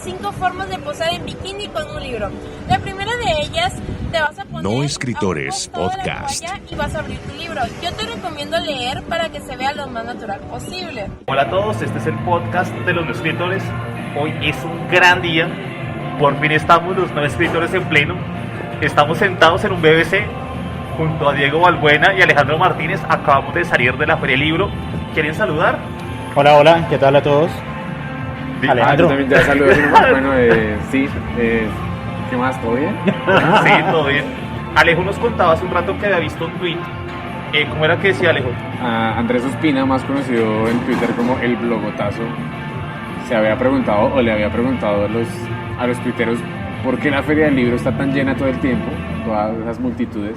5 formas de posar en bikini con un libro. La primera de ellas, te vas a poner No Escritores a un costado de la Podcast. toalla y vas a abrir tu libro. Yo te recomiendo leer para que se vea lo más natural posible. Hola a todos, este es el podcast de los no escritores. Hoy es un gran día, por fin estamos los no escritores en pleno. Estamos sentados en un BBC junto a Diego Balbuena y Alejandro Martínez. Acabamos de salir de la Feria del Libro. ¿Quieren saludar? Hola, ¿qué tal a todos? Alejandro. Yo también ya saludo. Bueno, sí, ¿qué más? ¿Todo bien? Sí, todo bien. Alejo nos contaba hace un rato que había visto un tweet. ¿Cómo era que decía Alejo? Andrés Ospina, más conocido en Twitter como El Blogotazo, se había preguntado, o le había preguntado a los tuiteros por qué la Feria del Libro está tan llena todo el tiempo, todas esas multitudes,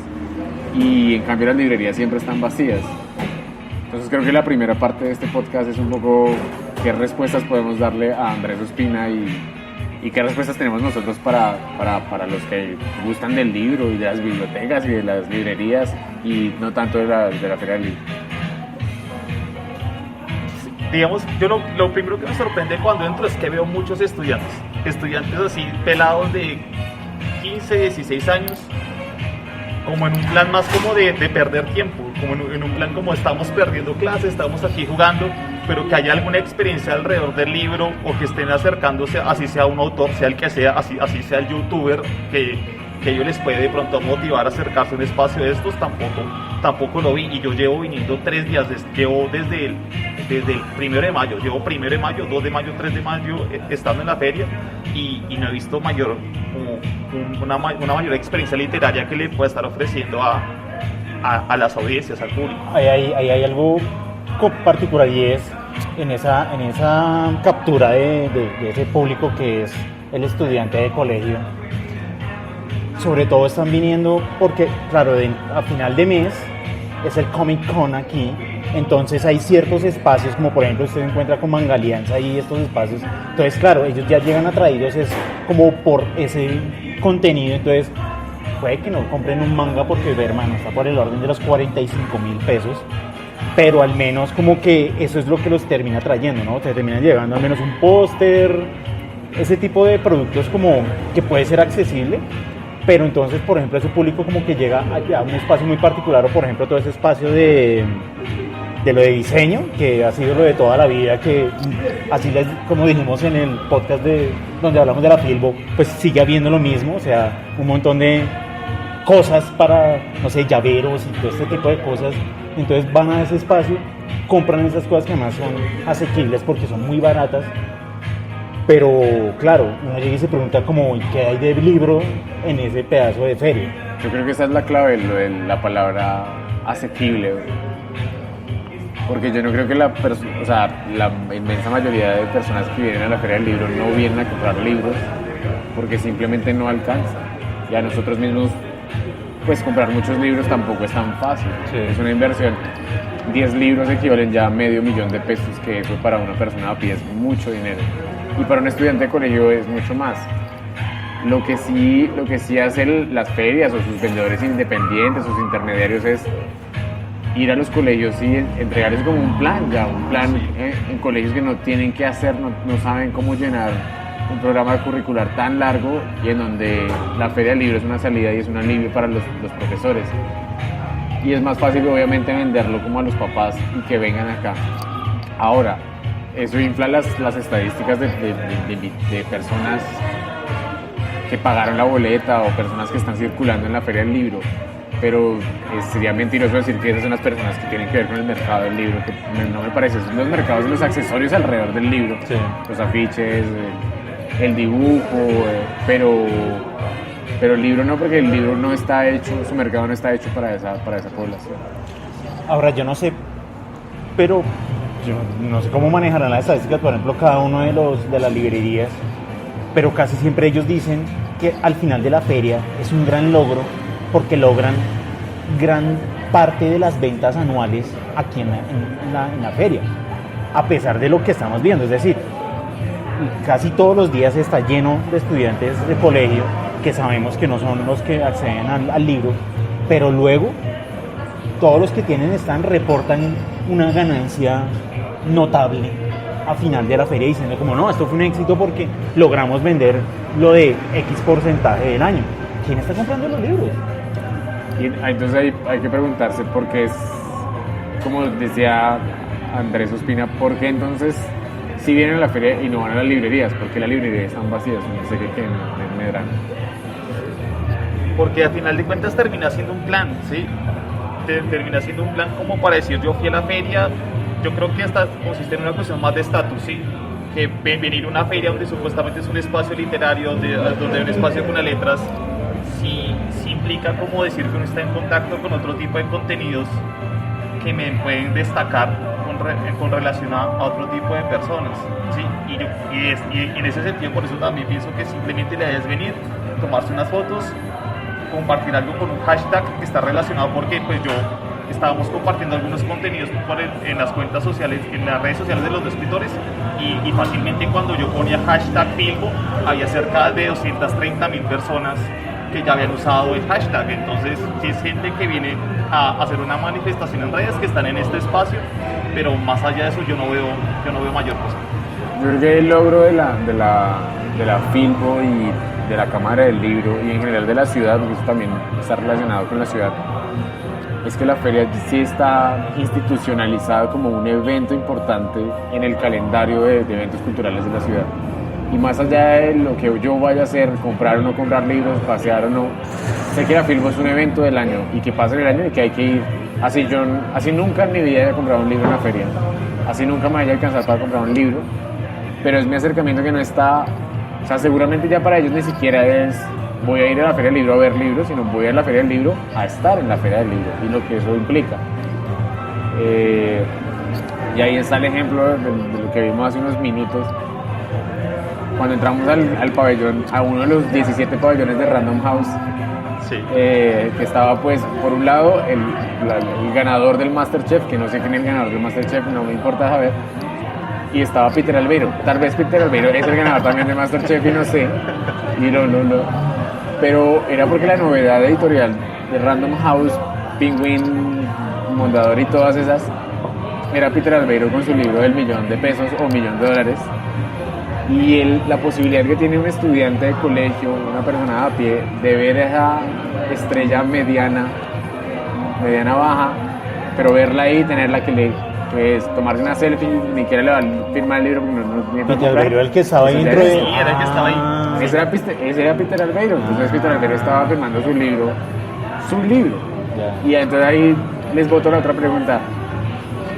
y en cambio las librerías siempre están vacías. Entonces creo que la primera parte de este podcast es un poco qué respuestas podemos darle a Andrés Ospina y qué respuestas tenemos nosotros para los que gustan del libro y de las bibliotecas y de las librerías y no tanto de la Feria del Libro. Digamos, yo lo primero que me sorprende cuando entro es que veo muchos estudiantes así pelados de 15, 16 años, como en un plan más como de perder tiempo, como en un plan como estamos perdiendo clases, estamos aquí jugando, pero que haya alguna experiencia alrededor del libro o que estén acercándose, así sea un autor, sea el que sea, así sea el youtuber, que ellos les puede de pronto motivar a acercarse a un espacio de estos, tampoco lo vi. Y yo llevo viniendo 3 días, llevo desde el 1 de mayo, llevo 1 de mayo, 2 de mayo, 3 de mayo estando en la feria y no he visto una mayor experiencia literaria que le pueda estar ofreciendo a las audiencias, al público. Ahí hay algo particular y es en esa captura de ese público que es el estudiante de colegio. Sobre todo están viniendo porque, claro, a final de mes es el Comic Con aquí, entonces hay ciertos espacios, como por ejemplo usted encuentra con Mangalianza y estos espacios, entonces claro, ellos ya llegan atraídos es como por ese contenido, entonces puede que no compren un manga porque, hermano, está por el orden de los 45,000 pesos, pero al menos como que eso es lo que los termina trayendo, ¿no? Te terminan llegando al menos un póster, ese tipo de productos como que puede ser accesible. Pero entonces, por ejemplo, ese público como que llega a un espacio muy particular, o por ejemplo todo ese espacio de lo de diseño, que ha sido lo de toda la vida, que así como dijimos en el podcast donde hablamos de la Filbo, pues sigue habiendo lo mismo, o sea, un montón de cosas para, no sé, llaveros y todo este tipo de cosas. Entonces van a ese espacio, compran esas cosas que además son asequibles porque son muy baratas. Pero claro, uno llega y se pregunta como ¿qué hay de libro en ese pedazo de feria? Yo creo que esa es la clave, la palabra asequible, porque yo no creo que la inmensa mayoría de personas que vienen a la Feria del Libro no vienen a comprar libros porque simplemente no alcanza, y a nosotros mismos pues comprar muchos libros tampoco es tan fácil, sí. Es una inversión. 10 libros equivalen ya a $500,000 de pesos, que eso para una persona a pie es mucho dinero. Y para un estudiante de colegio es mucho más. Lo que sí hacen las ferias o sus vendedores independientes, sus intermediarios, es ir a los colegios y entregarles como un plan en colegios que no tienen qué hacer, no saben cómo llenar un programa curricular tan largo, y en donde la Feria del Libro es una salida y es un alivio para los profesores. Y es más fácil obviamente venderlo como a los papás y que vengan acá. Ahora, eso infla las estadísticas de personas que pagaron la boleta o personas que están circulando en la Feria del Libro, pero sería mentiroso decir que esas son las personas que tienen que ver con el mercado del libro, que no me parece. Son los mercados de los accesorios alrededor del libro, sí. Los afiches, el dibujo, pero el libro no, porque el libro no está hecho, su mercado no está hecho para esa población. Ahora yo no sé, pero yo no sé cómo manejarán las estadísticas, por ejemplo, cada uno de las librerías, pero casi siempre ellos dicen que al final de la feria es un gran logro porque logran gran parte de las ventas anuales aquí en la feria, a pesar de lo que estamos viendo, es decir, casi todos los días está lleno de estudiantes de colegio que sabemos que no son los que acceden al libro, pero luego todos los que tienen stand reportan una ganancia notable a final de la feria diciendo como no, esto fue un éxito porque logramos vender lo de X porcentaje del año. ¿Quién está comprando los libros? Y entonces hay que preguntarse por qué es, como decía Andrés Ospina, ¿por qué entonces si vienen a la feria y no van a las librerías? ¿Por qué las librerías están vacías? No sé qué me dirán. Porque al final de cuentas termina siendo un plan, ¿sí? Termina siendo un plan como para decir yo fui a la feria. Yo creo que hasta consiste en una cuestión más de estatus, ¿sí? Que venir a una feria donde supuestamente es un espacio literario, donde hay un espacio con las letras, sí implica como decir que uno está en contacto con otro tipo de contenidos que me pueden destacar con relación a otro tipo de personas, ¿sí? Y en ese sentido, por eso también pienso que simplemente la idea es venir, tomarse unas fotos, compartir algo con un hashtag que está relacionado, porque pues estábamos compartiendo algunos contenidos en las cuentas sociales, en las redes sociales de los escritores, y fácilmente cuando yo ponía hashtag Filbo había cerca de 230.000 personas que ya habían usado el hashtag. Entonces sí es gente que viene a hacer una manifestación en redes, que están en este espacio, pero más allá de eso yo no veo mayor cosa. Yo creo que el logro de la Filbo y de la Cámara del Libro y en general de la ciudad, porque eso también está relacionado con la ciudad, es que la feria sí está institucionalizada como un evento importante en el calendario de eventos culturales de la ciudad. Y más allá de lo que yo vaya a hacer, comprar o no comprar libros, pasear o no, sé que la Filbo es un evento del año y que pasa en el año y que hay que ir. Así nunca en mi vida haya comprado un libro en la feria, así nunca me haya alcanzado para comprar un libro, pero es mi acercamiento que no está, o sea, seguramente ya para ellos ni siquiera es voy a ir a la feria del libro a ver libros, sino voy a ir a la feria del libro a estar en la feria del libro y lo que eso implica. Y ahí está el ejemplo de lo que vimos hace unos minutos. Cuando entramos al pabellón, a uno de los 17 pabellones de Random House, sí. Que estaba pues por un lado el ganador del Masterchef, que no sé quién es el ganador del Masterchef, no me importa saber, y estaba Peter Albeiro. Tal vez Peter Albeiro es el ganador también de Masterchef y no sé, y no. Pero era porque la novedad editorial de Random House, Penguin, Mondadori y todas esas, era Peter Albeiro con su libro del $1.000.000 o $1.000.000. Y la posibilidad que tiene un estudiante de colegio, una persona a pie, de ver esa estrella mediana baja, pero verla ahí y tenerla que es tomarse una selfie, ni siquiera le va a firmar el libro porque no tiene para comprar. Pero el que estaba ahí dentro de... Sí, era el que estaba ahí. Ese era Peter Albeiro. Entonces Peter Albeiro estaba firmando su libro. Y entonces ahí les boto la otra pregunta.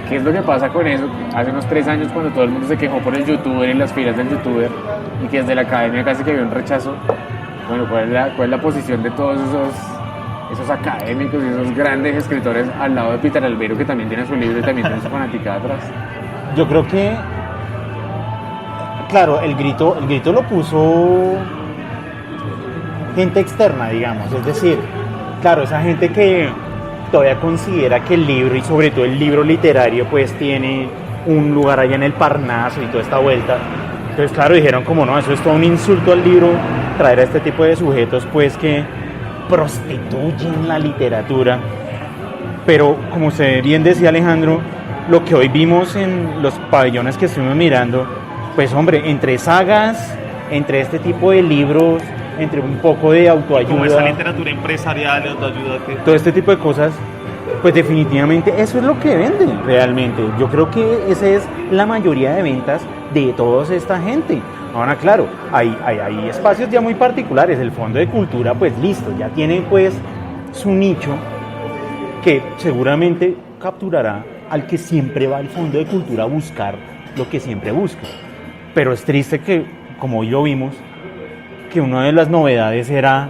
¿Qué es lo que pasa con eso? Hace unos 3 años, cuando todo el mundo se quejó por el youtuber y las filas del youtuber, y que desde la academia casi que había un rechazo, bueno, ¿cuál es la posición de todos esos académicos y esos grandes escritores al lado de Peter Albeiro, que también tiene su libro y también tiene su fanaticada atrás? Yo creo que, claro, el grito lo puso gente externa, digamos, es decir, claro, esa gente que todavía considera que el libro, y sobre todo el libro literario, pues tiene un lugar allá en el Parnaso y toda esta vuelta. Entonces, claro, dijeron como no, eso es todo un insulto al libro, traer a este tipo de sujetos pues que prostituyen la literatura. Pero como se bien decía Alejandro, lo que hoy vimos en los pabellones que estuvimos mirando, pues hombre, entre sagas, entre este tipo de libros, entre un poco de autoayuda, como esa literatura empresarial, de autoayuda, todo este tipo de cosas, pues definitivamente eso es lo que venden realmente. Yo creo que esa es la mayoría de ventas de toda esta gente. Ahora claro, hay espacios ya muy particulares. El Fondo de Cultura pues listo, ya tiene pues su nicho que seguramente capturará al que siempre va al Fondo de Cultura a buscar lo que siempre busca. Pero es triste que, como hoy lo vimos, que una de las novedades era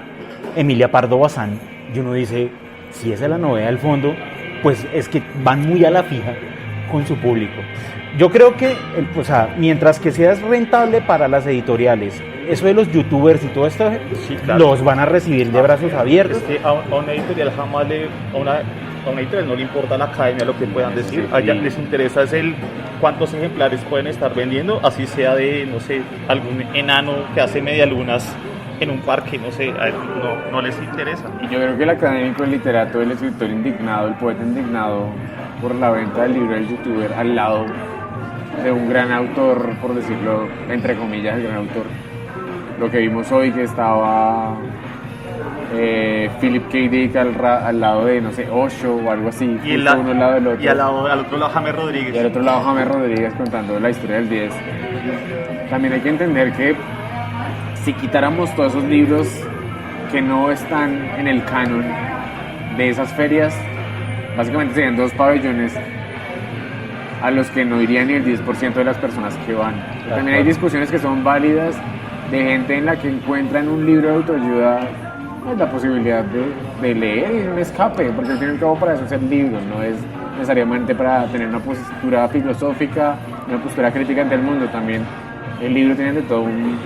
Emilia Pardo Bazán, y uno dice, si esa es la novedad del fondo, pues es que van muy a la fija con su público. Yo creo que, o sea, mientras que sea rentable para las editoriales, eso de los youtubers y todo esto, sí, claro, los van a recibir de brazos abiertos. Es que a una editorial jamás a una editorial no le importa la academia lo que puedan decir, a ella les interesa es cuántos ejemplares pueden estar vendiendo, así sea de, no sé, algún enano que hace medialunas en un parque, no sé, no les interesa. Y yo creo que el académico, el literato, el escritor indignado, el poeta indignado por la venta del libro del youtuber al lado, de un gran autor, por decirlo entre comillas, el gran autor. Lo que vimos hoy, que estaba Philip K. Dick al lado de, no sé, Osho o algo así, Y, justo uno al lado del otro. y al otro lado James Rodríguez. Y al otro lado James Rodríguez contando la historia del 10. También hay que entender que si quitáramos todos esos libros que no están en el canon de esas ferias, básicamente serían 2 pabellones a los que no iría ni el 10% de las personas que van. También hay discusiones que son válidas de gente en la que encuentra en un libro de autoayuda pues, la posibilidad de leer y un escape, porque al fin y al cabo para eso es el libro, no es necesariamente para tener una postura filosófica, una postura crítica ante el mundo. También el libro tiene de todo un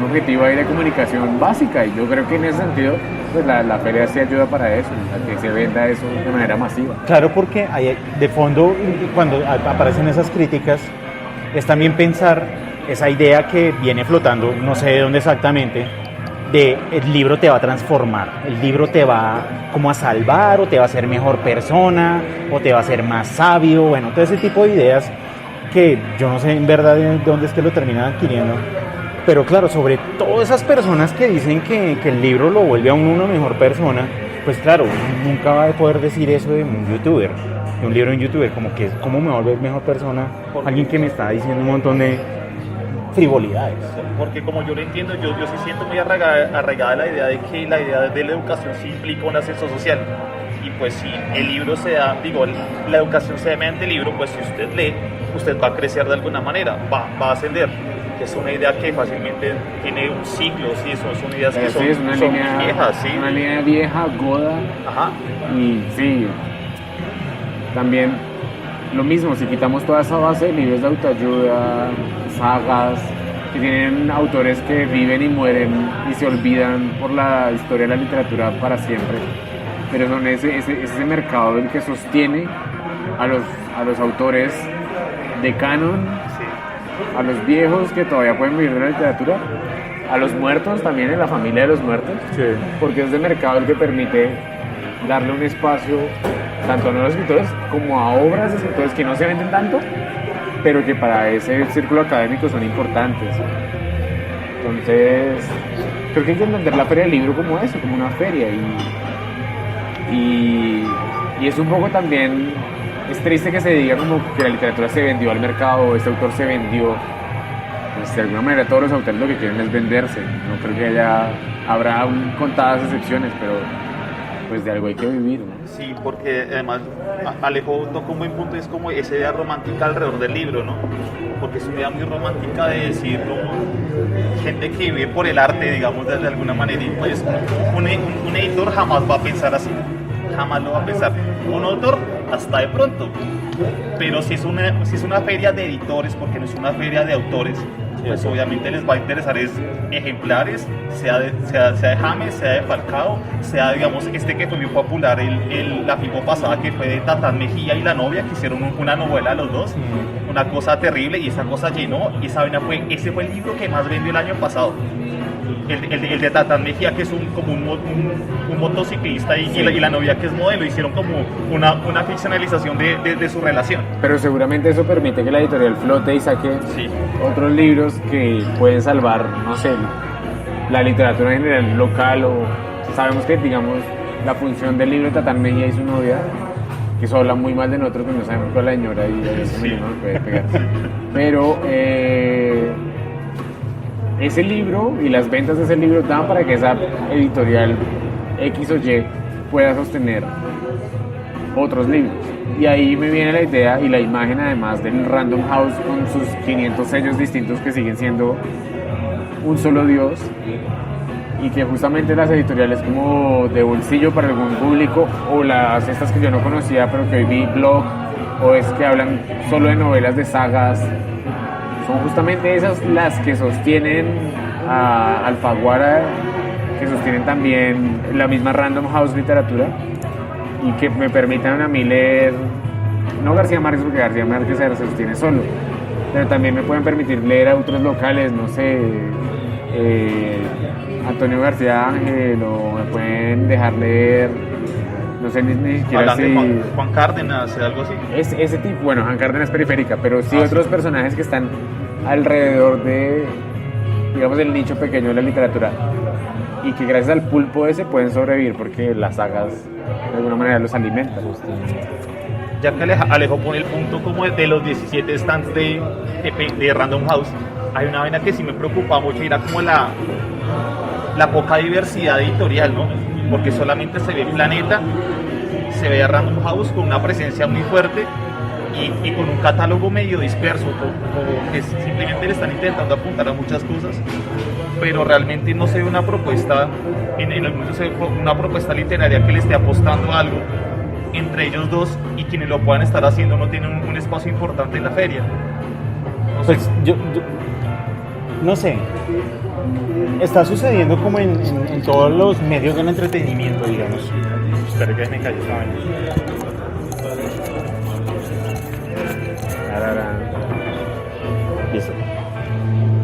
objetivo ahí de comunicación básica, y yo creo que en ese sentido pues la feria sí ayuda para eso, a que se venda eso de manera masiva. Claro, porque hay, de fondo, cuando aparecen esas críticas, es también pensar esa idea que viene flotando, no sé de dónde exactamente, de el libro te va a transformar, el libro te va como a salvar, o te va a hacer mejor persona, o te va a hacer más sabio, bueno, todo ese tipo de ideas que yo no sé en verdad de dónde es que lo terminan adquiriendo. Pero claro, sobre todo esas personas que dicen que el libro lo vuelve a uno una mejor persona, pues claro, nunca va a poder decir eso de un youtuber, de un libro de un youtuber, como que cómo me vuelve mejor persona alguien que me está diciendo un montón de frivolidades. Porque como yo lo entiendo, yo sí siento muy arraigada la idea de que la idea de la educación sí implica un ascenso social. Y pues si el libro se da, la educación se da mediante el libro, pues si usted lee, usted va a crecer de alguna manera, va a ascender. Es una idea que fácilmente tiene un ciclo, sí, son ideas que Sí, es una son línea viejas, sí. Una línea vieja, goda. Ajá. Y sí, también lo mismo, si quitamos toda esa base de libros de autoayuda, sagas, que tienen autores que viven y mueren y se olvidan por la historia de la literatura para siempre, pero son ese mercado el que sostiene a los autores de canon, Sí. a los viejos que todavía pueden vivir de la literatura, a los muertos también, en la familia de los muertos, porque es de mercado el que permite darle un espacio tanto a nuevos escritores como a obras de escritores que no se venden tanto, pero que para ese círculo académico son importantes. Entonces, creo que hay que entender la Feria del Libro como eso, como una feria, y es un poco también, es triste que se diga como que la literatura se vendió al mercado, este autor se vendió. Pues de alguna manera todos los autores lo que quieren es venderse, no creo que habrá contadas excepciones, pero pues de algo hay que vivir, ¿no? Sí, porque además Alejo tocó un buen punto, es como esa idea romántica alrededor del libro, ¿no? Porque es una idea muy romántica de decir como gente que vive por el arte, digamos, de alguna manera, y pues un editor jamás va a pensar así, jamás lo va a pensar. Un autor, hasta de pronto, pero si es una feria de editores, porque no es una feria de autores, pues obviamente les va a interesar ejemplares, sea de James, sea de Falcao, sea, digamos, este que fue muy popular la filmo pasada, que fue de Tatán Mejía y la novia, que hicieron una novela de los dos, una cosa terrible, y esa cosa llenó, y ese fue el libro que más vendió el año pasado. El de Tatán Mejía, que es como un motociclista, y la novia que es modelo, hicieron como una ficcionalización de su relación. Pero seguramente eso permite que la editorial flote y saque Sí. otros libros que pueden salvar, no sé, la literatura en general local, o sabemos que, digamos, la función del libro de Tatán Mejía y su novia, que eso habla muy mal de nosotros, que no sabemos cuál es la señora y eso Sí. no nos puede pegar. Pero ese libro y las ventas de ese libro dan para que esa editorial X o Y pueda sostener otros libros. Y ahí me viene la idea y la imagen, además, del Random House con sus 500 sellos distintos que siguen siendo un solo Dios, y que justamente las editoriales como de bolsillo para algún público, o estas que yo no conocía pero que hoy vi blog, o es que hablan solo de novelas de sagas, son justamente esas las que sostienen a Alfaguara, que sostienen también la misma Random House Literatura, y que me permitan a mí leer, no García Márquez, porque García Márquez se sostiene solo, pero también me pueden permitir leer autores locales, no sé, Antonio García Ángel, o me pueden dejar leer, No sé ni siquiera Hablando si... de Juan Cárdenas, algo así. Ese tipo, bueno, Juan Cárdenas periférica, pero sí Ah, otros sí. personajes que están alrededor de, digamos, el nicho pequeño de la literatura y que gracias al pulpo ese pueden sobrevivir porque las sagas de alguna manera los alimentan. Ya que Alejo pone el punto como de los 17 stands de Random House, hay una vaina que sí me preocupa mucho y era como la poca diversidad editorial, ¿no? Porque solamente se ve Planeta, se ve a Random House con una presencia muy fuerte y con un catálogo medio disperso, como que simplemente le están intentando apuntar a muchas cosas, pero realmente no se ve una propuesta, en el mundo se ve una propuesta literaria que le esté apostando a algo entre ellos dos, y quienes lo puedan estar haciendo no tienen un espacio importante en la feria. No sé. Pues yo no sé, está sucediendo como en todos los medios del entretenimiento, digamos. Espera que me cayó esta vaina. Listo.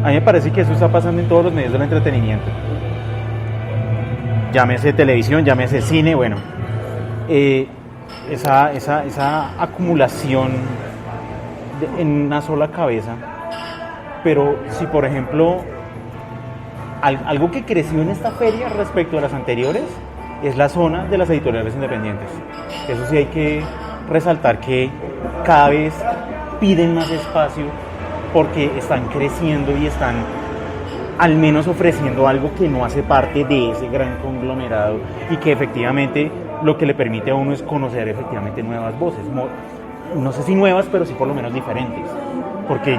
A mí me parece que eso está pasando en todos los medios del entretenimiento. Llámese televisión, llámese cine, bueno. Esa acumulación en una sola cabeza. Pero si, por ejemplo, algo que creció en esta feria respecto a las anteriores es la zona de las editoriales independientes. Eso sí hay que resaltar que cada vez piden más espacio porque están creciendo y están al menos ofreciendo algo que no hace parte de ese gran conglomerado y que efectivamente lo que le permite a uno es conocer efectivamente nuevas voces. No sé si nuevas, pero sí por lo menos diferentes. Porque,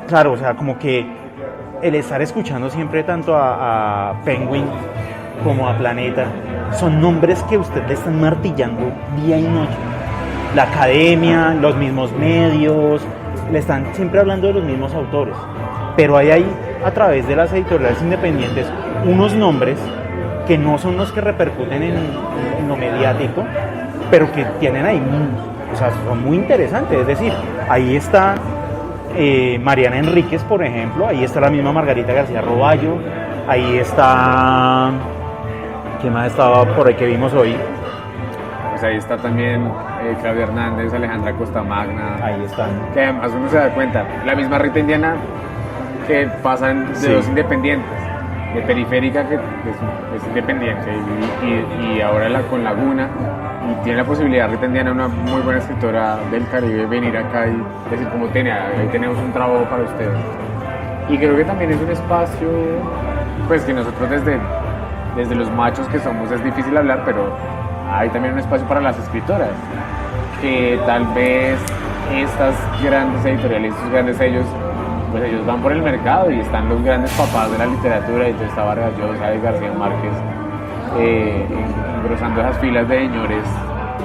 claro, o sea, como que el estar escuchando siempre tanto a Penguin como a Planeta son nombres que usted le están martillando día y noche. La academia, los mismos medios, le están siempre hablando de los mismos autores. Pero hay a través de las editoriales independientes unos nombres que no son los que repercuten en lo mediático, pero que tienen ahí, o sea, son muy interesantes. Es decir, ahí está Mariana Enríquez, por ejemplo, ahí está la misma Margarita García Roballo, ahí está, ¿quién más estaba por ahí que vimos hoy? Pues ahí está también Claudia Hernández, Alejandra Costamagna, Ahí están. que además uno se da cuenta, la misma Rita Indiana que pasan de Sí. dos independientes, de Periférica que es independiente y ahora con Laguna, y tiene la posibilidad Rita Indiana, una muy buena escritora del Caribe, venir acá y decir como ahí tenemos un trabajo para ustedes. Y creo que también es un espacio pues que nosotros desde los machos que somos es difícil hablar, pero hay también un espacio para las escritoras, que tal vez estas grandes editoriales, estos grandes sellos, pues ellos van por el mercado y están los grandes papás de la literatura, y entonces está Vargas Llosa y García Márquez engrosando esas filas de señores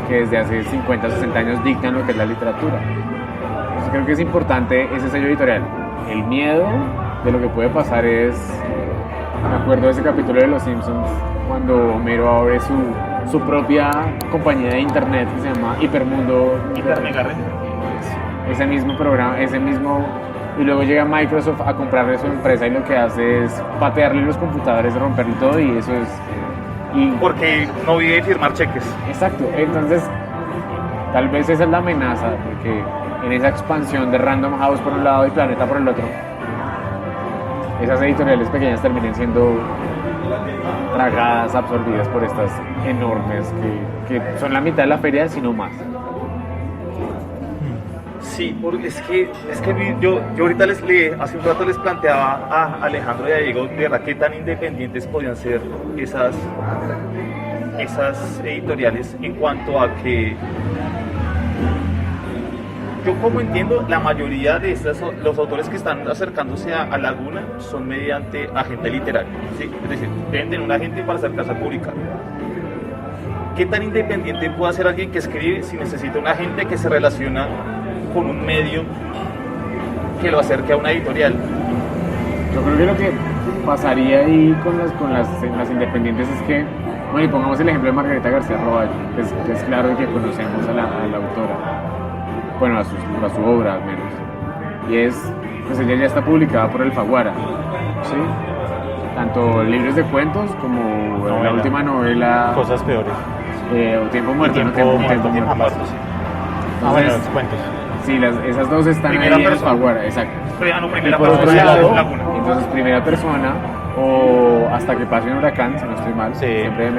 que desde hace 50, 60 años dictan lo que es la literatura. Entonces creo que es importante ese sello editorial. El miedo de lo que puede pasar es, me acuerdo de ese capítulo de Los Simpsons, cuando Homero abre su propia compañía de internet que se llama Hipermundo, ese mismo programa, y luego llega Microsoft a comprarle su empresa y lo que hace es patearle los computadores, romperle todo, y eso es... Porque no vive de firmar cheques. Exacto, entonces tal vez esa es la amenaza, porque en esa expansión de Random House por un lado y Planeta por el otro, esas editoriales pequeñas terminen siendo tragadas, absorbidas por estas enormes que son la mitad de la feria, sino más. Sí, porque es que yo ahorita hace un rato les planteaba a Alejandro y a Diego, de verdad, qué tan independientes podían ser esas editoriales, en cuanto a que yo, como entiendo, la mayoría de los autores que están acercándose a Laguna son mediante agente literario, ¿sí? Es decir, deben tener un agente para acercarse a publicar. ¿Qué tan independiente puede ser alguien que escribe si necesita un agente que se relaciona con un medio que lo acerque a una editorial? Yo creo que lo que pasaría ahí con las independientes es que, bueno, y pongamos el ejemplo de Margarita García Roballo, que es claro que conocemos a la autora, bueno, a su obra al menos, y pues ella ya está publicada por Alfaguara, ¿sí? Tanto libros de cuentos como la última novela, Cosas peores. o Tiempo Muerto, Tiempo ¿no? Muerto, Tiempo Muerto. bueno, Entonces, los cuentos. sí, esas dos están Primera ahí en persona. Alfaguara, exacto. Primera Y por otro persona, lado, Laguna. entonces primera persona o Hasta que pase un huracán, si no estoy mal, Sí. siempre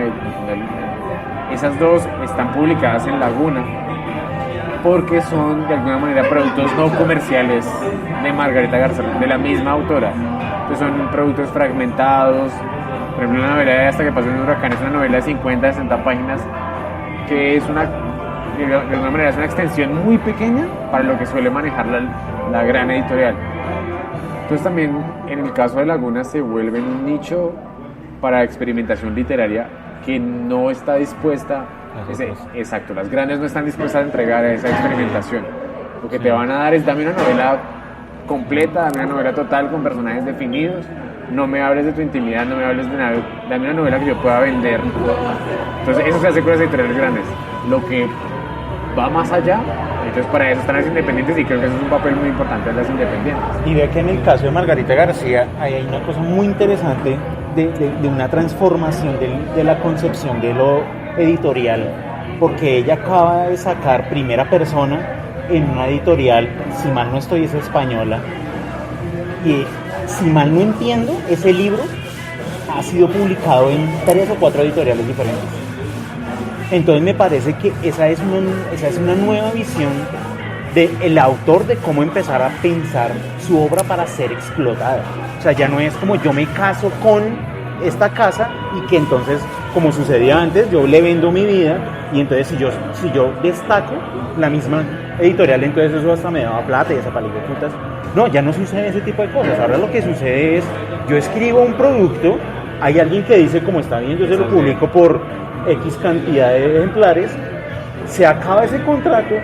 esas dos están publicadas en Laguna porque son de alguna manera productos no comerciales de Margarita Garzón, de la misma autora. Entonces son productos fragmentados. Por ejemplo, la novela de Hasta que pase un huracán es una novela de 50, 60 páginas que es de alguna manera es una extensión muy pequeña para lo que suele manejar la gran editorial. Entonces también en el caso de Laguna se vuelve un nicho para experimentación literaria que no está dispuesta, exacto, las grandes no están dispuestas a entregar a esa experimentación. Lo que te van a dar es dame una novela completa, dame una novela total con personajes definidos, no me hables de tu intimidad, no me hables de nada, dame una novela que yo pueda vender. Entonces eso se hace con las editoriales grandes. Lo que va más allá, entonces para eso están las independientes y creo que eso es un papel muy importante de las independientes. Y ve que en el caso de Margarita García ahí hay una cosa muy interesante de una transformación de la concepción de lo editorial, porque ella acaba de sacar Primera Persona en una editorial, si mal no estoy, es española, y si mal no entiendo, ese libro ha sido publicado en 3 o 4 editoriales diferentes. Entonces me parece que esa es una nueva visión del autor de cómo empezar a pensar su obra para ser explotada. O sea, ya no es como yo me caso con esta casa y que entonces, como sucedía antes, yo le vendo mi vida y entonces si yo destaco la misma editorial, entonces eso hasta me daba plata y esa palillo de putas. No, ya no sucede ese tipo de cosas. Ahora lo que sucede es, yo escribo un producto, hay alguien que dice como está bien, yo se lo publico por X cantidad de ejemplares, se acaba ese contrato,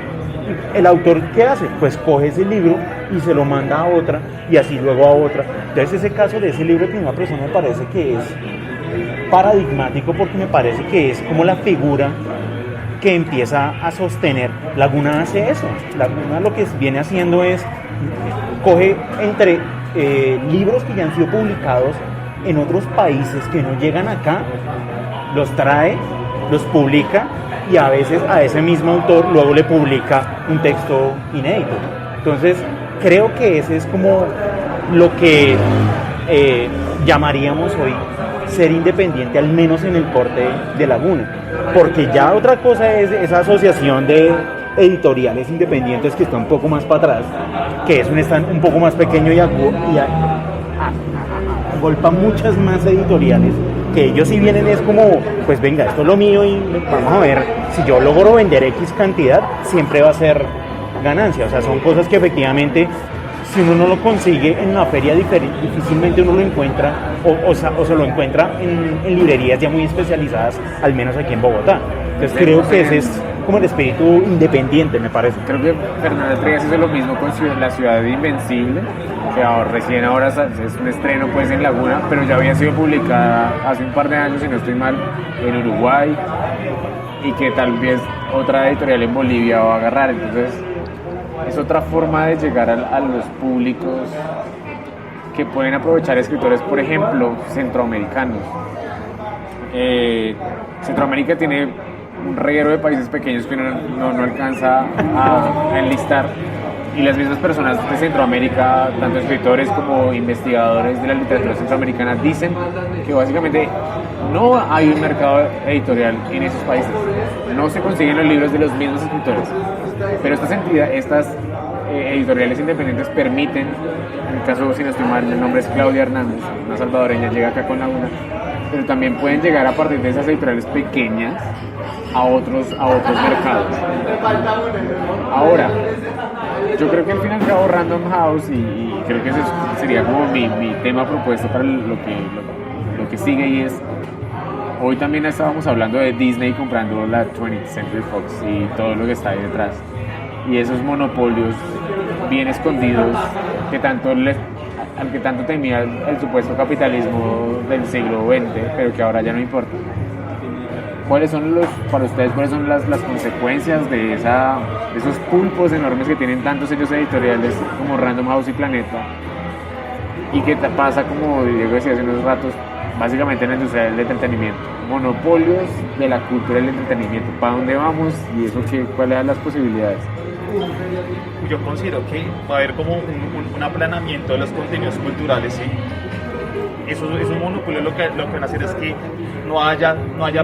el autor ¿qué hace? Pues coge ese libro y se lo manda a otra y así luego a otra. Entonces ese caso de ese libro de Primera Persona me parece que es paradigmático porque me parece que es como la figura que empieza a sostener. Laguna hace eso. Laguna lo que viene haciendo es coge entre libros que ya han sido publicados en otros países que no llegan acá, los trae, los publica y a veces a ese mismo autor luego le publica un texto inédito. Entonces creo que ese es como lo que llamaríamos hoy ser independiente, al menos en el corte de Laguna, porque ya otra cosa es esa asociación de editoriales independientes que está un poco más para atrás, que es un stand un poco más pequeño y agolpa muchas más editoriales, que ellos si vienen es como, pues venga, esto es lo mío y vamos a ver, si yo logro vender X cantidad, siempre va a ser ganancia. O sea, son cosas que efectivamente, si uno no lo consigue en una feria, difícilmente uno lo encuentra, o se lo encuentra en librerías ya muy especializadas, al menos aquí en Bogotá. Entonces creo que ese es como el espíritu independiente, me parece. Creo que Fernanda Trias hizo lo mismo con La Ciudad Invencible, que recién ahora es un estreno pues en Laguna, pero ya había sido publicada hace un par de años, si no estoy mal, en Uruguay, y que tal vez otra editorial en Bolivia va a agarrar. Entonces es otra forma de llegar a los públicos que pueden aprovechar escritores, por ejemplo, centroamericanos. Centroamérica tiene un reguero de países pequeños que no alcanza a enlistar, y las mismas personas de Centroamérica, tanto escritores como investigadores de la literatura centroamericana, dicen que básicamente no hay un mercado editorial en esos países, no se consiguen los libros de los mismos escritores, pero estas editoriales independientes permiten, en el caso, si no estoy mal, el nombre es Claudia Hernández, una salvadoreña, llega acá con Laguna, pero también pueden llegar a partir de esas editoriales pequeñas a otros mercados. Ahora, yo creo que al fin y al cabo Random House, y creo que ese sería como mi tema propuesto para lo que sigue, y es, hoy también estábamos hablando de Disney comprando la 20th Century Fox y todo lo que está ahí detrás, y esos monopolios bien escondidos al que tanto temía el supuesto capitalismo del siglo XX, pero que ahora ya no importa. Para ustedes, cuáles son las consecuencias de esos pulpos enormes que tienen tantos sellos editoriales como Random House y Planeta ¿Y qué te pasa, como Diego decía hace unos ratos, básicamente en la industria del entretenimiento? Monopolios de la cultura del entretenimiento. ¿Para dónde vamos? ¿Y eso qué? ¿Cuáles son las posibilidades? Yo considero que va a haber como un aplanamiento de los contenidos culturales, ¿sí? Esos monopolios lo que van a hacer es que no haya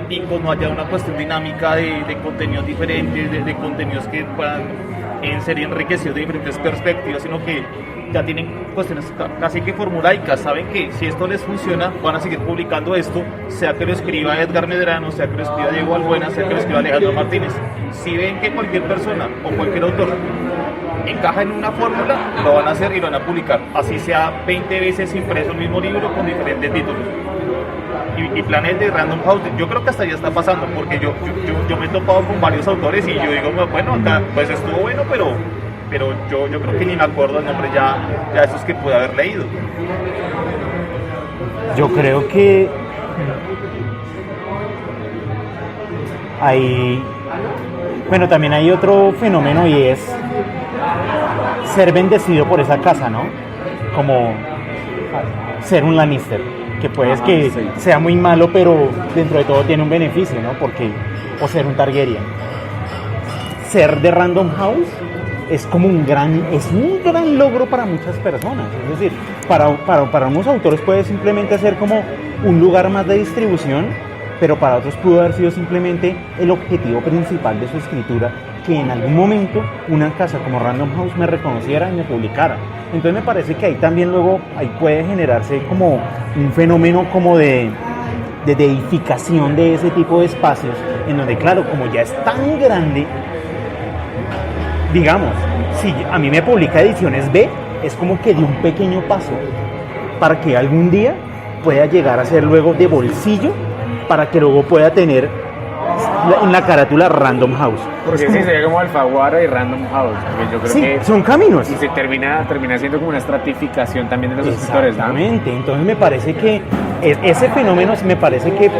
picos, no haya una cuestión dinámica de contenidos diferentes, de contenidos que puedan ser enriquecidos de diferentes perspectivas, sino que ya tienen cuestiones casi que formulaicas, saben que si esto les funciona van a seguir publicando esto, sea que lo escriba Edgar Medrano, sea que lo escriba Diego Albuena, sea que lo escriba Alejandro Martínez. Si ven que cualquier persona o cualquier autor encaja en una fórmula, lo van a hacer y lo van a publicar, así sea 20 veces impreso el mismo libro con diferentes títulos. Y planes de Random House, yo creo que hasta ya está pasando, porque yo me he topado con varios autores y yo digo, bueno, acá pues estuvo bueno, pero yo creo que ni me acuerdo el nombre ya de esos que pude haber leído. Yo creo que bueno, también hay otro fenómeno y es ser bendecido por esa casa, ¿no? Como ser un Lannister, que puedes que sí, sea muy malo, pero dentro de todo tiene un beneficio, ¿no? O ser un Targaryen. Ser de Random House es como un gran logro para muchas personas. Es decir, para unos autores puede simplemente ser como un lugar más de distribución, pero para otros pudo haber sido simplemente el objetivo principal de su escritura, que en algún momento una casa como Random House me reconociera y me publicara. Entonces me parece que ahí también luego ahí puede generarse como un fenómeno como de deificación de ese tipo de espacios, en donde claro, como ya es tan grande, digamos, si a mí me publica Ediciones B, es como que dio un pequeño paso para que algún día pueda llegar a ser luego de bolsillo, para que luego pueda tener en la carátula Random House. Porque sí, sería como Alfaguara y Random House, porque yo creo sí, que son caminos. y se termina siendo como una estratificación también de los escritores, ¿no? Exactamente, entonces me parece que ese fenómeno me parece que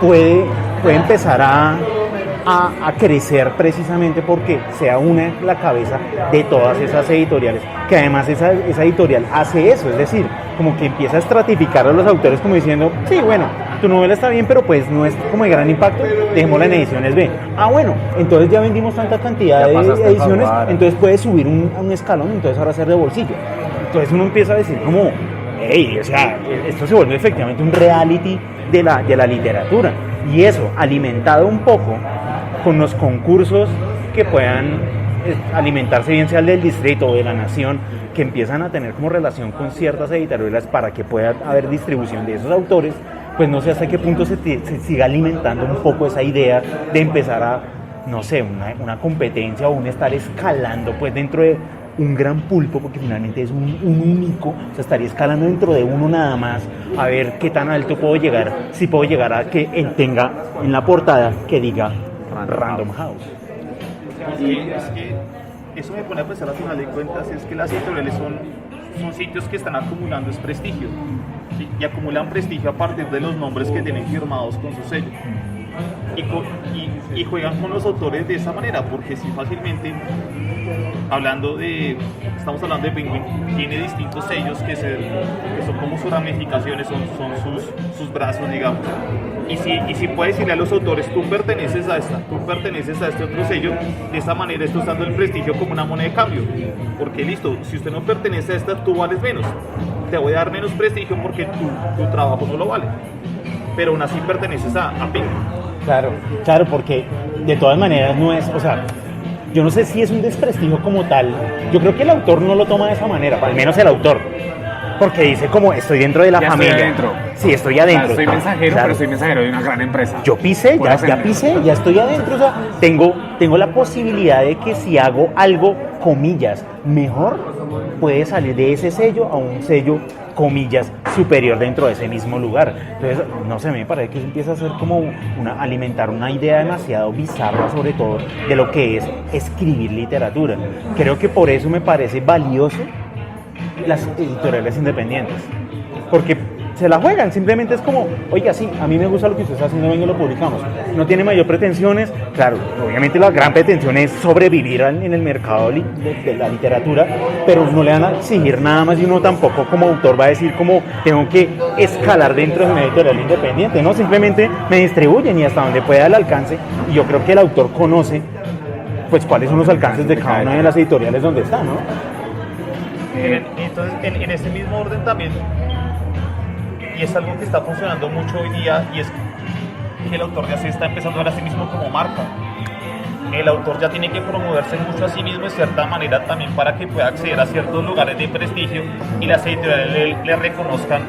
puede empezar a crecer precisamente porque sea una la cabeza de todas esas editoriales, que además esa editorial hace eso, es decir, como que empieza a estratificar a los autores como diciendo, sí, bueno, tu novela está bien, pero pues no es como de gran impacto, dejémosla en Ediciones B. Ah, bueno, entonces ya vendimos tanta cantidad de ediciones, entonces puedes subir un escalón, entonces ahora ser de bolsillo. Entonces uno empieza a decir como, hey, o sea, esto se vuelve efectivamente un reality de la literatura, y eso alimentado un poco con los concursos que puedan alimentarse, bien sea el del distrito o de la nación, que empiezan a tener como relación con ciertas editoriales para que pueda haber distribución de esos autores, pues no sé hasta qué punto se siga alimentando un poco esa idea de empezar a, no sé, una competencia o un estar escalando pues dentro de un gran pulpo, porque finalmente es un único, o sea, estaría escalando dentro de uno nada más, a ver qué tan alto puedo llegar, si puedo llegar a que él tenga en la portada que diga Random House. Es que eso me pone a pensar al final de cuentas, es que las editoriales son sitios que están acumulando prestigio, ¿sí? Y acumulan prestigio a partir de los nombres que tienen firmados con su sello. Y juegan con los autores de esa manera, porque si fácilmente, estamos hablando de Penguin, tiene distintos sellos que son como sus ramificaciones, son sus brazos, digamos. Y si puedes decirle a los autores, tú perteneces a este otro sello, de esta manera estás dando el prestigio como una moneda de cambio. Porque listo, si usted no pertenece a esta, tú vales menos. Te voy a dar menos prestigio porque tu trabajo no lo vale. Pero aún así perteneces a Penguin. Claro, porque de todas maneras no es, o sea, yo no sé si es un desprestigio como tal. Yo creo que el autor no lo toma de esa manera, al menos el autor, porque dice como estoy dentro de la familia. Estoy adentro. Sí, estoy adentro. Soy mensajero, pero soy mensajero de una gran empresa. Yo pisé, ya estoy adentro, o sea, tengo la posibilidad de que si hago algo, comillas, mejor, puede salir de ese sello a un sello, comillas, superior dentro de ese mismo lugar. Entonces, no sé, me parece que eso empieza a ser como alimentar una idea demasiado bizarra, sobre todo, de lo que es escribir literatura. Creo que por eso me parece valioso las editoriales independientes. Porque se la juegan, simplemente es como, oiga, sí, a mí me gusta lo que usted está haciendo, venga, lo publicamos. No tiene mayor pretensiones, claro, obviamente la gran pretensión es sobrevivir en el mercado de la literatura, pero no le van a exigir nada más y uno tampoco como autor va a decir como tengo que escalar dentro de una editorial independiente, ¿no? Simplemente me distribuyen y hasta donde pueda el alcance, y yo creo que el autor conoce pues cuáles son los alcances de cada una de las editoriales donde está, ¿no? Entonces, en ese mismo orden también, y es algo que está funcionando mucho hoy día, y es que el autor ya se está empezando a ver a sí mismo como marca. El autor ya tiene que promoverse mucho a sí mismo de cierta manera también para que pueda acceder a ciertos lugares de prestigio y las editoriales le reconozcan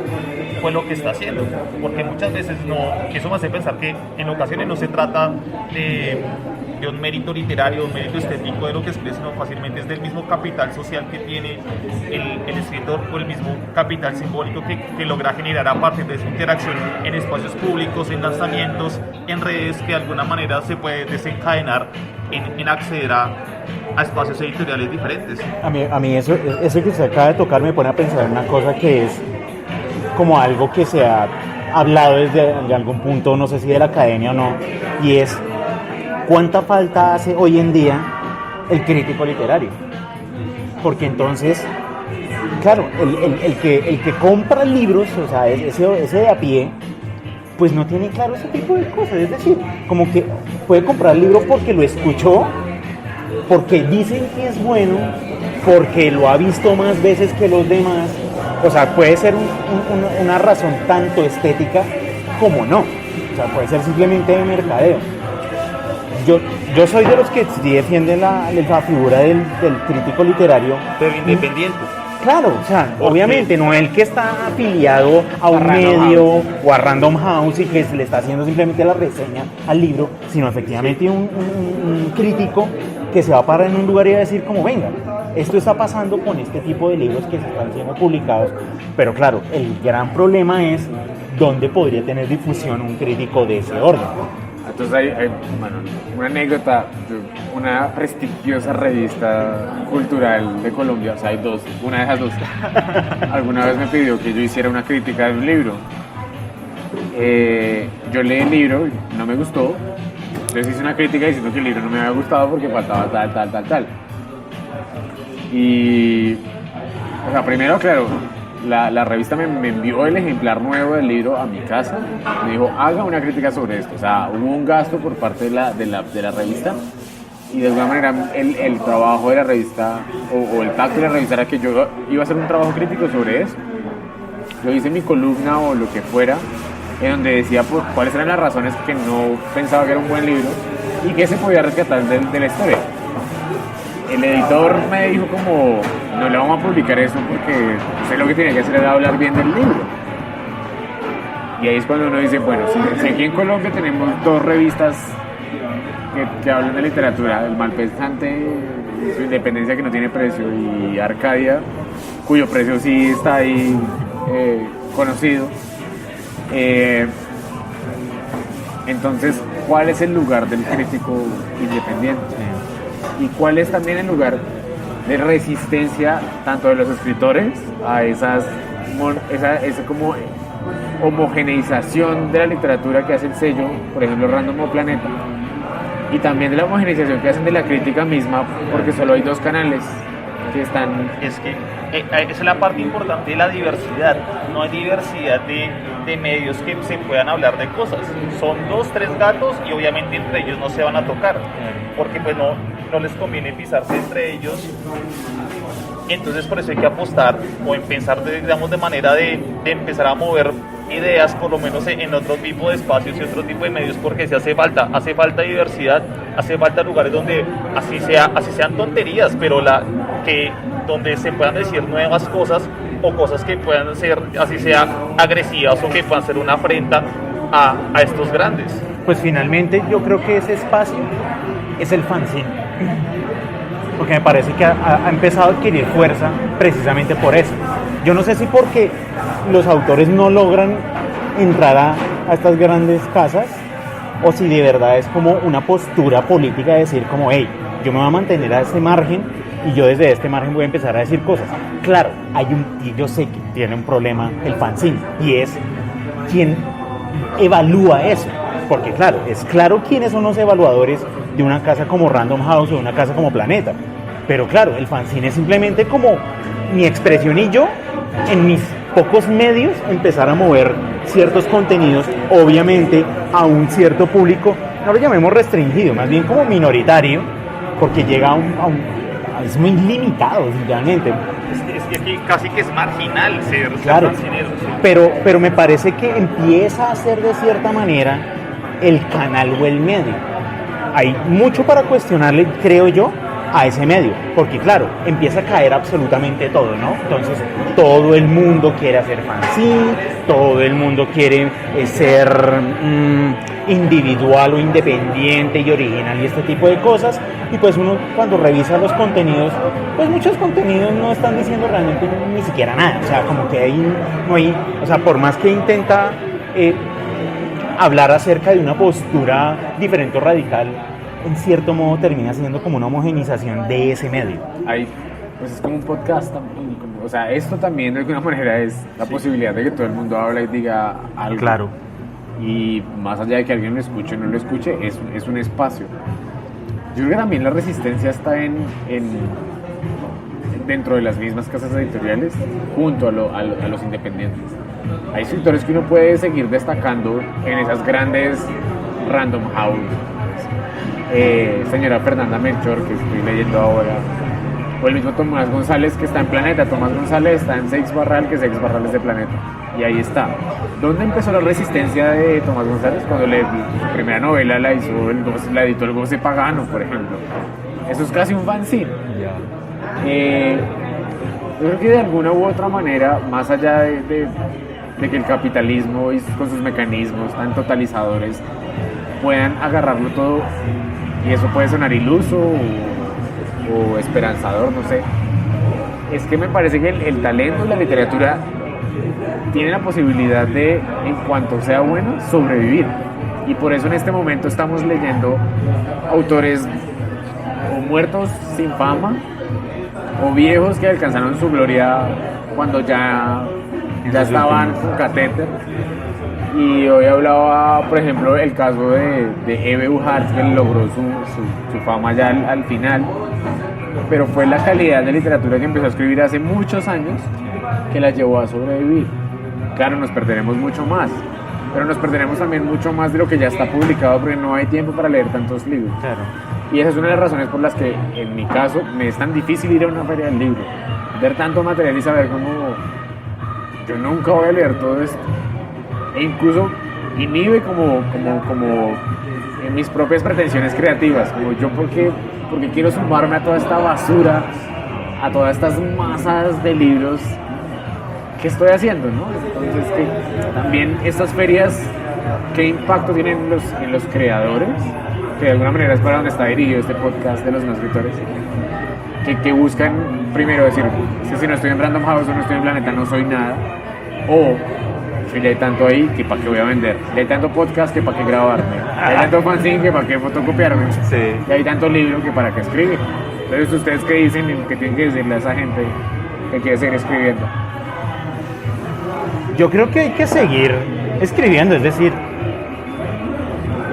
pues lo que está haciendo, porque muchas veces no, que eso me hace pensar que en ocasiones no se trata de un mérito literario, un mérito estético de lo que escribe, sino fácilmente es del mismo capital social que tiene el escritor, o el mismo capital simbólico que logra generar a partir de su interacción en espacios públicos, en lanzamientos, en redes, que de alguna manera se puede desencadenar en acceder a espacios editoriales diferentes. A mí eso que se acaba de tocar me pone a pensar en una cosa que es como algo que se ha hablado desde algún punto, no sé si de la academia o no, y es ¿cuánta falta hace hoy en día el crítico literario? Porque entonces, claro, el que compra libros, o sea, ese de a pie, pues no tiene claro ese tipo de cosas. Es decir, como que puede comprar el libro porque lo escuchó, porque dicen que es bueno, porque lo ha visto más veces que los demás. O sea, puede ser una razón tanto estética como no. O sea, puede ser simplemente de mercadeo. Yo soy de los que sí defienden la figura del crítico literario. Pero independiente. Claro, o sea, obviamente no el que está afiliado a un medio o a Random House y que se le está haciendo simplemente la reseña al libro, sino efectivamente un crítico que se va a parar en un lugar y va a decir como, venga, esto está pasando con este tipo de libros que se están siendo publicados. Pero claro, el gran problema es dónde podría tener difusión un crítico de ese orden. Entonces hay bueno, una anécdota de una prestigiosa revista cultural de Colombia, o sea, hay dos, una de esas dos, alguna vez me pidió que yo hiciera una crítica de un libro. Yo leí el libro, no me gustó, les hice una crítica diciendo que el libro no me había gustado porque faltaba tal. Y, o sea, primero, claro, la revista me envió el ejemplar nuevo del libro a mi casa, me dijo, haga una crítica sobre esto. O sea, hubo un gasto por parte de la revista, y de alguna manera el trabajo de la revista, o el pacto de la revista era que yo iba a hacer un trabajo crítico sobre eso. Yo hice mi columna o lo que fuera, en donde decía pues, cuáles eran las razones que no pensaba que era un buen libro y qué se podía rescatar de la historia. El editor me dijo como, no le vamos a publicar eso porque usted lo que tiene que hacer era hablar bien del libro. Y ahí es cuando uno dice, bueno, si aquí en Colombia tenemos dos revistas que hablan de literatura, El Malpensante, Su Independencia, que no tiene precio, y Arcadia, cuyo precio sí está ahí conocido. Entonces, ¿cuál es el lugar del crítico independiente? Y cuál es también el lugar de resistencia tanto de los escritores a esa como homogeneización de la literatura que hace el sello, por ejemplo Random o Planeta, y también de la homogeneización que hacen de la crítica misma, porque solo hay dos canales que están... Es que esa es la parte importante de la diversidad. No hay diversidad de medios que se puedan hablar de cosas. Son 2, 3 gatos y obviamente entre ellos no se van a tocar, porque pues no les conviene pisarse entre ellos. Entonces por eso hay que apostar o pensar digamos de manera de empezar a mover ideas por lo menos en otro tipo de espacios y otro tipo de medios, porque si hace falta diversidad, hace falta lugares donde así sean tonterías, pero donde se puedan decir nuevas cosas o cosas que puedan ser así sea agresivas o que puedan ser una afrenta a estos grandes. Pues finalmente yo creo que ese espacio es el fanzine, porque me parece que ha empezado a adquirir fuerza precisamente por eso. Yo no sé si porque los autores no logran entrar a estas grandes casas, o si de verdad es como una postura política de decir como, hey, yo me voy a mantener a ese margen y yo desde este margen voy a empezar a decir cosas. Claro, y yo sé que tiene un problema el fanzine, y es quién evalúa eso, porque claro, es claro quiénes son los evaluadores de una casa como Random House o de una casa como Planeta, pero claro, el fanzine es simplemente como mi expresión y yo en mis pocos medios empezar a mover ciertos contenidos, obviamente a un cierto público, no lo llamemos restringido, más bien como minoritario, porque llega es muy limitado, realmente. Es que casi que es marginal ser Claro, fanzinero, sí. pero me parece que empieza a ser de cierta manera el canal o el medio. Hay mucho para cuestionarle, creo yo, a ese medio, porque claro, empieza a caer absolutamente todo, ¿no? Entonces, todo el mundo quiere hacer fanzine, todo el mundo quiere ser individual o independiente y original y este tipo de cosas, y pues uno cuando revisa los contenidos, pues muchos contenidos no están diciendo realmente ni siquiera nada, o sea, como que ahí no hay, o sea, por más que intenta hablar acerca de una postura diferente o radical, en cierto modo termina siendo como una homogenización de ese medio. Ahí, pues es como un podcast también, o sea, esto también de alguna manera es la posibilidad de que todo el mundo habla y diga algo. Claro. Y más allá de que alguien lo escuche o no lo escuche, es un espacio. Yo creo que también la resistencia está dentro de las mismas casas editoriales, junto a los independientes. Hay escritores que uno puede seguir destacando en esas grandes Random House. Señora Fernanda Melchor, que estoy leyendo ahora, o el mismo Tomás González, que está en Planeta. Tomás González está en Seix Barral, que Seix Barral es de Planeta, y ahí está. ¿Dónde empezó la resistencia de Tomás González? Cuando su primera novela la editó el Goce Pagano, por ejemplo. Eso es casi un fanzine. Yo creo que de alguna u otra manera, más allá de que el capitalismo y con sus mecanismos tan totalizadores puedan agarrarlo todo, y eso puede sonar iluso o esperanzador, no sé, es que me parece que el talento y la literatura tiene la posibilidad de, en cuanto sea bueno, sobrevivir, y por eso en este momento estamos leyendo autores o muertos sin fama o viejos que alcanzaron su gloria cuando ya estaban con catéter. Y hoy hablaba, por ejemplo, el caso de Eve Uhart, que logró su fama ya al final, pero fue la calidad de literatura que empezó a escribir hace muchos años que la llevó a sobrevivir. Claro, nos perderemos mucho más, pero nos perderemos también mucho más de lo que ya está publicado, porque no hay tiempo para leer tantos libros. Claro. Y esa es una de las razones por las que, en mi caso, me es tan difícil ir a una feria del libro, ver tanto material y saber cómo yo nunca voy a leer todo esto. E incluso inhibe como en mis propias pretensiones creativas, como yo porque quiero sumarme a toda esta basura, a todas estas masas de libros que estoy haciendo, ¿no? Entonces, también estas ferias, ¿qué impacto tienen en los creadores? Que de alguna manera es para donde está dirigido este podcast de los no escritores, que buscan primero decir, si no estoy en Random House o no estoy en Planeta, no soy nada, o ya hay tanto ahí que para qué voy a vender, ya hay tanto podcast que para qué grabarme, ya hay tanto fanzine que para qué fotocopiarme, ya hay tanto libro que para qué escribir. Entonces, ¿ustedes qué dicen que tienen que decirle a esa gente que quiere seguir escribiendo? Yo creo que hay que seguir escribiendo, es decir,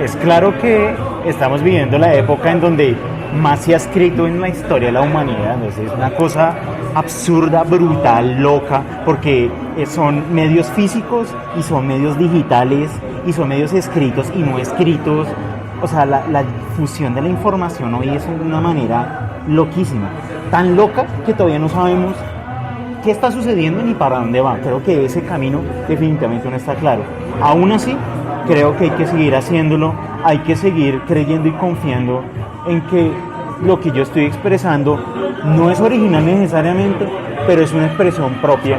es claro que estamos viviendo la época en donde más se ha escrito en la historia de la humanidad, entonces es una cosa absurda, brutal, loca, porque son medios físicos y son medios digitales y son medios escritos y no escritos, o sea, la difusión de la información hoy es de una manera loquísima, tan loca que todavía no sabemos qué está sucediendo ni para dónde va. Creo que ese camino definitivamente no está claro. Aún así, creo que hay que seguir haciéndolo, hay que seguir creyendo y confiando en que lo que yo estoy expresando no es original necesariamente, pero es una expresión propia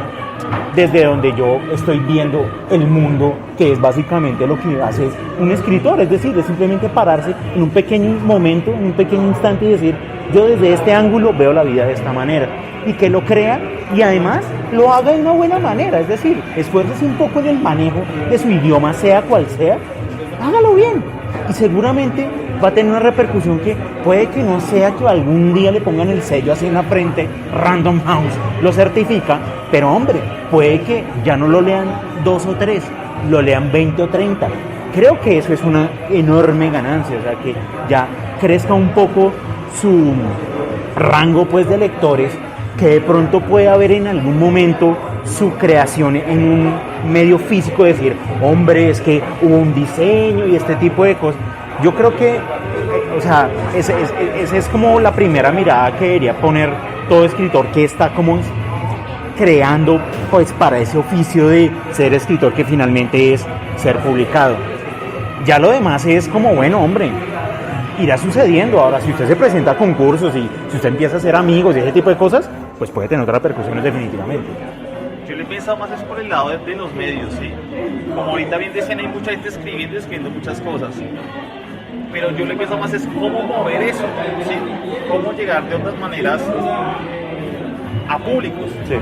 desde donde yo estoy viendo el mundo, que es básicamente lo que hace un escritor, es decir, es simplemente pararse en un pequeño momento, en un pequeño instante y decir, yo desde este ángulo veo la vida de esta manera, y que lo crea y además lo haga de una buena manera, es decir, esfuércese un poco en el manejo de su idioma, sea cual sea, hágalo bien, y seguramente va a tener una repercusión que puede que no sea que algún día le pongan el sello así en la frente, Random House lo certifica, pero hombre, puede que ya no lo lean 2 o 3, lo lean 20 o 30. Creo que eso es una enorme ganancia, o sea, que ya crezca un poco su rango pues de lectores, que de pronto puede haber en algún momento su creación en un medio físico, decir, hombre, es que hubo un diseño y este tipo de cosas. Yo creo que, o sea, esa es como la primera mirada que debería poner todo escritor que está como creando pues para ese oficio de ser escritor, que finalmente es ser publicado. Ya lo demás es como, bueno, hombre, irá sucediendo. Ahora, si usted se presenta a concursos y si usted empieza a hacer amigos y ese tipo de cosas, pues puede tener otras repercusiones definitivamente. Yo le he pensado más es por el lado de los medios, ¿sí? Como ahorita bien decían, hay mucha gente escribiendo muchas cosas, ¿sí? Pero yo le pienso más es cómo mover eso, ¿sí? Cómo llegar de otras maneras a públicos, Sí.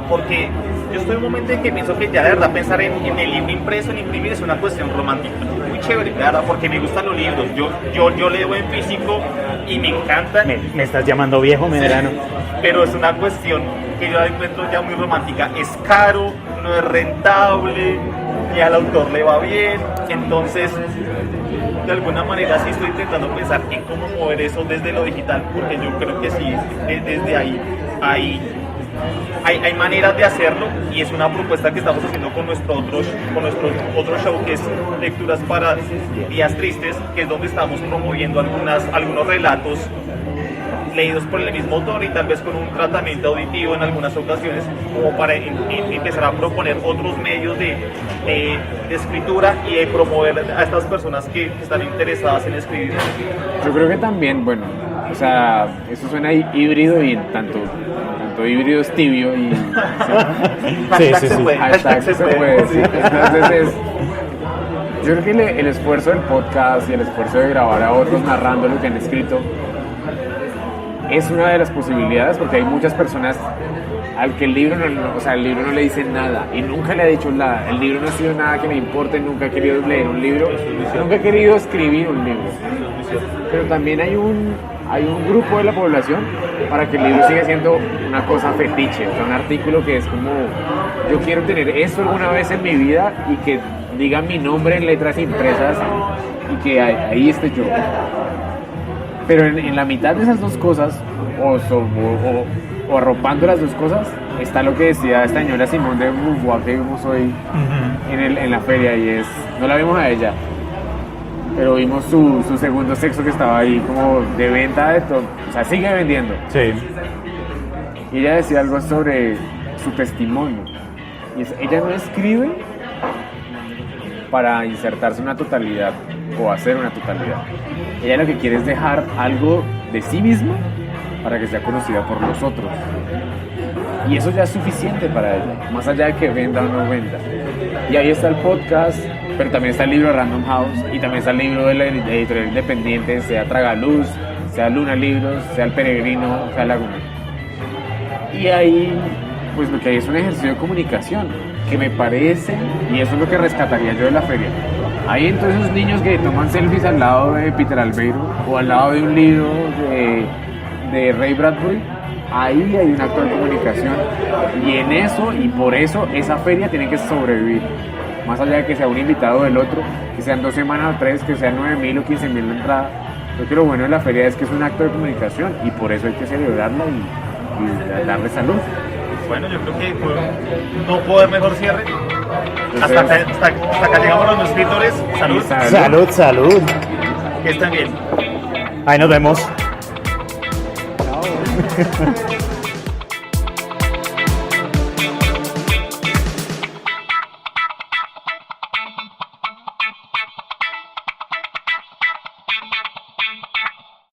porque yo estoy en un momento en que pienso que ya de verdad pensar en el libro impreso, en imprimir, es una cuestión romántica, muy chévere, de verdad, porque me gustan los libros, yo leo en físico y me encantan. Me estás llamando viejo, Medrano. Pero es una cuestión que yo encuentro ya muy romántica, es caro, no es rentable, ni al autor le va bien, entonces de alguna manera sí estoy intentando pensar en cómo mover eso desde lo digital, porque yo creo que sí, desde ahí hay maneras de hacerlo, y es una propuesta que estamos haciendo con nuestro otro show, que es Lecturas para Días Tristes, que es donde estamos promoviendo algunos relatos leídos por el mismo autor y tal vez con un tratamiento auditivo en algunas ocasiones, como para empezar a proponer otros medios de escritura y de promover a estas personas que están interesadas en escribir. Yo creo que también, bueno, o sea, eso suena híbrido, y tanto híbrido es tibio y Hashtag sí, se sí. puede, hashtag se puede, sí. Entonces yo creo que el esfuerzo del podcast y el esfuerzo de grabar a otros narrando lo que han escrito es una de las posibilidades, porque hay muchas personas al que el libro no le dice nada y nunca le ha dicho nada. El libro no ha sido nada que me importe, nunca he querido leer un libro, nunca he querido escribir un libro. Pero también hay un grupo de la población para que el libro siga siendo una cosa fetiche, o sea, un artículo que es como, yo quiero tener esto alguna vez en mi vida y que diga mi nombre en letras impresas y que ahí esté yo. Pero en la mitad de esas dos cosas, o arropando las dos cosas, está lo que decía esta señora Simone de Beauvoir que vimos hoy en la feria, y es, no la vimos a ella, pero vimos su segundo sexo que estaba ahí como de venta de todo, o sea, sigue vendiendo. Sí. Y ella decía algo sobre su testimonio, y ella no escribe para insertarse una totalidad o hacer una totalidad. Ella lo que quiere es dejar algo de sí misma para que sea conocida por los otros. Y eso ya es suficiente para ella, más allá de que venda o no venda. Y ahí está el podcast, pero también está el libro de Random House, y también está el libro de la editorial independiente, sea Tragaluz, sea Luna Libros, sea El Peregrino, sea Laguna. Y ahí, pues lo que hay es un ejercicio de comunicación, que me parece, y eso es lo que rescataría yo de la feria. Hay entonces esos niños que toman selfies al lado de Peter Albeiro o al lado de un libro de Ray Bradbury. Ahí hay un acto de comunicación, y en eso y por eso esa feria tiene que sobrevivir. Más allá de que sea un invitado del otro, que sean 2 semanas o 3, que sean 9.000 o 15.000 la entrada. Creo que lo bueno de la feria es que es un acto de comunicación, y por eso hay que celebrarla y darle salud. Bueno, yo creo que no puedo dar mejor cierre. Hasta acá llegamos los escritores. Salud. Salud, salud. Que estén bien. Ahí nos vemos. Chao.